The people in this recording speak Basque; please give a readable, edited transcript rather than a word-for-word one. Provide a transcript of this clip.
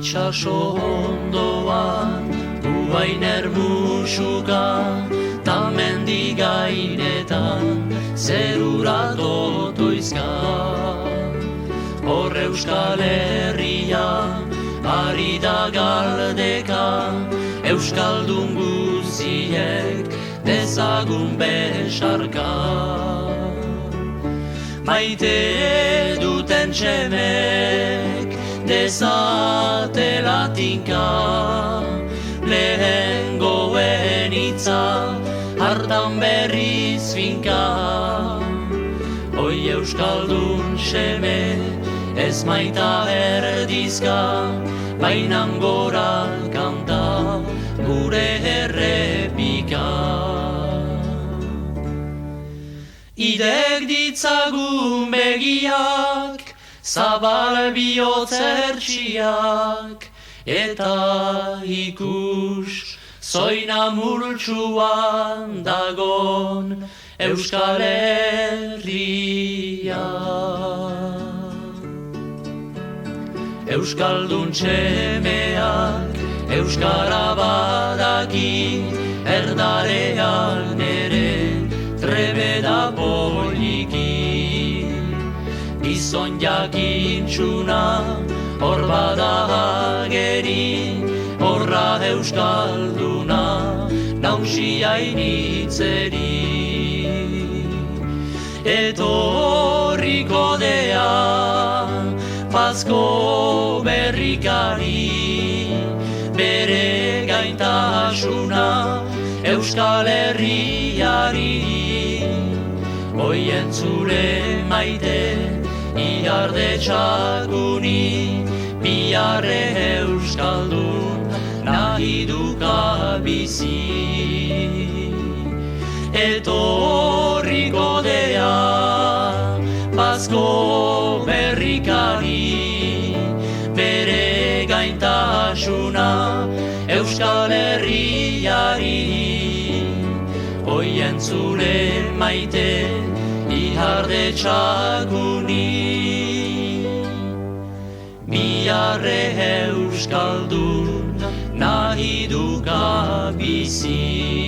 itxaso ondoan, uain ermusuka, ta mendi gainetan, zerura totoizka. Hor Euskal Herria, ari da galdeka, Euskaldun guziek dezagun besarka. Maite duten txemek dezatela tinka, lehengoen itza hartan berriz finka. Oi Euskaldun seme ez maita erdizka, bainan gora kanta gure errepika. Idek ditzagun begiak, zabal bihotz hertsiak, eta ikus zoina multsuan dagon Euskal Herria. Euskaldun txemeak euskara badaki, erdarean ere trebeda poliki. Gizon jakintxuna hor bada ageri, horra euskalduna nausia initzeri. Etorriko dea Bazko berrikari, bere gaintasuna Euskal Herriari. Oi entzule maite, iarde txakuni, biarre Euskaldun nahi duka bizi. Etorriko dea Bazko berrikari, bere gaintasuna Euskal Herriari. Oi entzule maite, iharde txakuni, biarre Euskaldun nahi duka bizi.